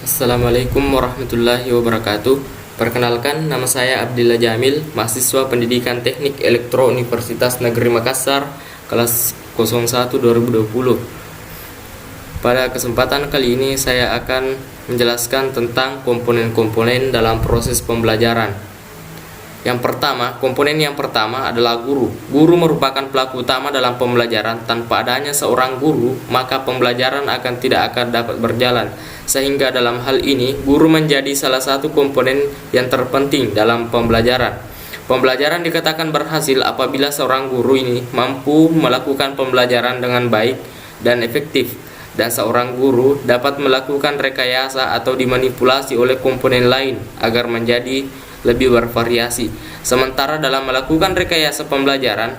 Assalamualaikum warahmatullahi wabarakatuh. Perkenalkan, nama saya Abdillah Jamil, mahasiswa Pendidikan Teknik Elektro Universitas Negeri Makassar, kelas 01 2020. Pada kesempatan kali ini saya akan menjelaskan tentang komponen-komponen dalam proses pembelajaran. Komponen yang pertama adalah guru. Guru merupakan pelaku utama dalam pembelajaran. Tanpa adanya seorang guru, maka pembelajaran tidak akan dapat berjalan. Sehingga dalam hal ini, guru menjadi salah satu komponen yang terpenting dalam pembelajaran. Pembelajaran dikatakan berhasil apabila seorang guru ini mampu melakukan pembelajaran dengan baik dan efektif, dan seorang guru dapat melakukan rekayasa atau dimanipulasi oleh komponen lain agar menjadi lebih bervariasi. Sementara dalam melakukan rekayasa pembelajaran,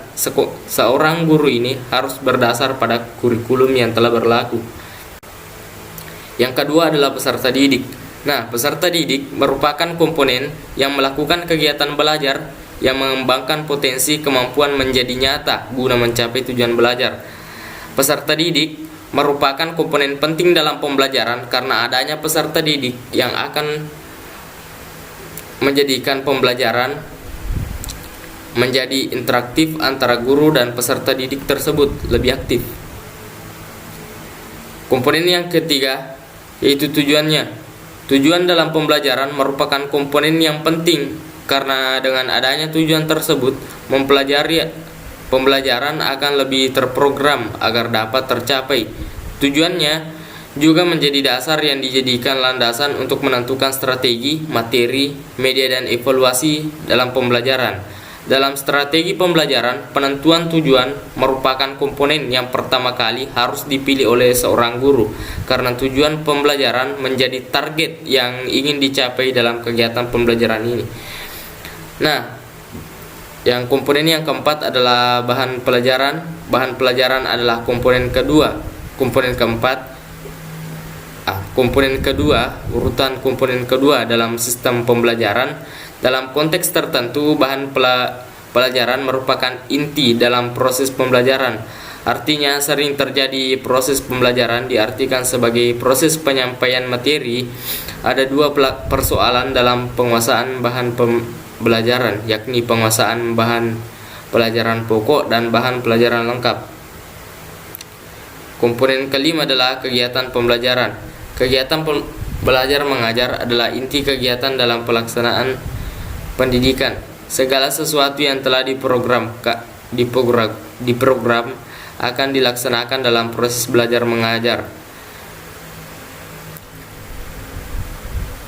seorang guru ini harus berdasar pada kurikulum yang telah berlaku. Yang kedua adalah peserta didik. Peserta didik merupakan komponen yang melakukan kegiatan belajar yang mengembangkan potensi kemampuan menjadi nyata guna mencapai tujuan belajar. Peserta didik merupakan komponen penting dalam pembelajaran karena adanya peserta didik yang akan menjadikan pembelajaran menjadi interaktif antara guru dan peserta didik tersebut lebih aktif. Komponen yang ketiga yaitu tujuannya. Tujuan dalam pembelajaran merupakan komponen yang penting karena dengan adanya tujuan tersebut, pembelajaran akan lebih terprogram agar dapat tercapai. Tujuannya juga menjadi dasar yang dijadikan landasan untuk menentukan strategi, materi, media, dan evaluasi dalam pembelajaran. Dalam strategi pembelajaran, penentuan tujuan merupakan komponen yang pertama kali harus dipilih oleh seorang guru, karena tujuan pembelajaran menjadi target yang ingin dicapai dalam kegiatan pembelajaran ini. Yang komponen yang keempat adalah bahan pelajaran. Bahan pelajaran adalah komponen kedua. Urutan komponen kedua dalam sistem pembelajaran. Dalam konteks tertentu, bahan pelajaran merupakan inti dalam proses pembelajaran. Artinya, sering terjadi proses pembelajaran diartikan sebagai proses penyampaian materi. Ada dua persoalan dalam penguasaan bahan pembelajaran, yakni penguasaan bahan pelajaran pokok dan bahan pelajaran lengkap. Komponen kelima adalah kegiatan pembelajaran. Kegiatan belajar mengajar adalah inti kegiatan dalam pelaksanaan pendidikan. Segala sesuatu yang telah diprogram akan dilaksanakan dalam proses belajar mengajar.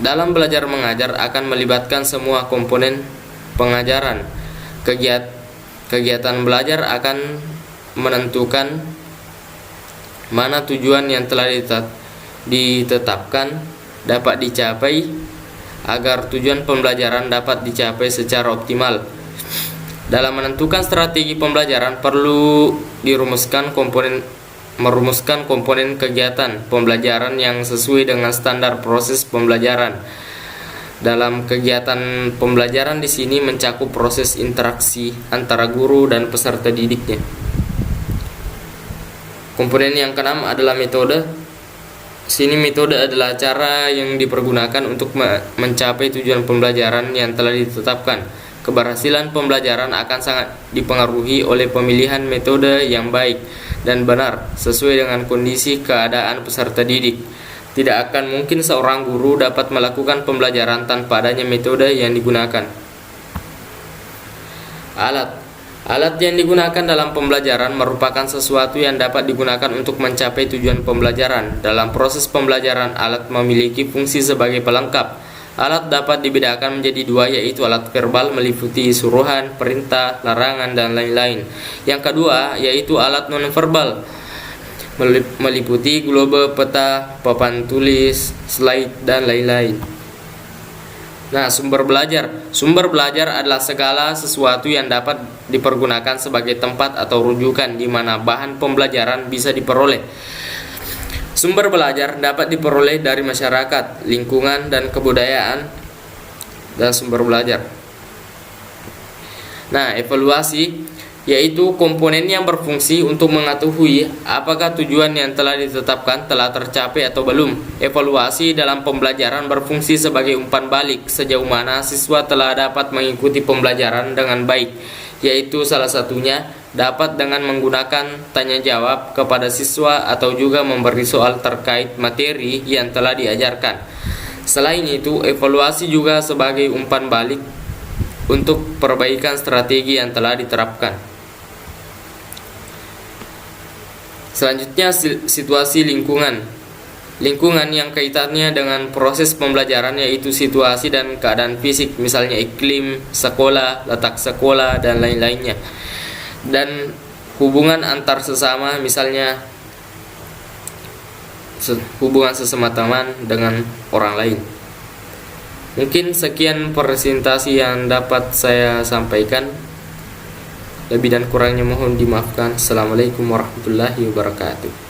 Dalam belajar mengajar akan melibatkan semua komponen pengajaran. Kegiatan belajar akan menentukan mana tujuan yang telah ditetapkan dapat dicapai agar tujuan pembelajaran dapat dicapai secara optimal. Dalam menentukan strategi pembelajaran perlu merumuskan komponen kegiatan pembelajaran yang sesuai dengan standar proses pembelajaran. Dalam kegiatan pembelajaran di sini mencakup proses interaksi antara guru dan peserta didiknya. Komponen yang keenam adalah metode. Sini metode adalah cara yang dipergunakan untuk mencapai tujuan pembelajaran yang telah ditetapkan. Keberhasilan pembelajaran akan sangat dipengaruhi oleh pemilihan metode yang baik dan benar sesuai dengan kondisi keadaan peserta didik. Tidak akan mungkin seorang guru dapat melakukan pembelajaran tanpa adanya metode yang digunakan. Alat yang digunakan dalam pembelajaran merupakan sesuatu yang dapat digunakan untuk mencapai tujuan pembelajaran. Dalam proses pembelajaran, alat memiliki fungsi sebagai pelengkap. Alat dapat dibedakan menjadi dua, yaitu alat verbal meliputi suruhan, perintah, larangan, dan lain-lain. Yang kedua yaitu alat non-verbal meliputi globe, peta, papan tulis, slide, dan lain-lain. Sumber belajar adalah segala sesuatu yang dapat dipergunakan sebagai tempat atau rujukan di mana bahan pembelajaran bisa diperoleh. Sumber belajar dapat diperoleh dari masyarakat, lingkungan, dan kebudayaan dan sumber belajar. Evaluasi yaitu komponen yang berfungsi untuk mengetahui apakah tujuan yang telah ditetapkan telah tercapai atau belum. Evaluasi dalam pembelajaran berfungsi sebagai umpan balik sejauh mana siswa telah dapat mengikuti pembelajaran dengan baik, yaitu salah satunya dapat dengan menggunakan tanya jawab kepada siswa atau juga memberi soal terkait materi yang telah diajarkan. Selain itu, evaluasi juga sebagai umpan balik untuk perbaikan strategi yang telah diterapkan. Selanjutnya, situasi lingkungan. Lingkungan yang kaitannya dengan proses pembelajaran yaitu situasi dan keadaan fisik, misalnya iklim, sekolah, letak sekolah, dan lain-lainnya. Dan hubungan antar sesama, misalnya hubungan sesama teman dengan orang lain. Mungkin sekian presentasi yang dapat saya sampaikan. Lebih dan kurangnya mohon dimaafkan. Assalamualaikum warahmatullahi wabarakatuh.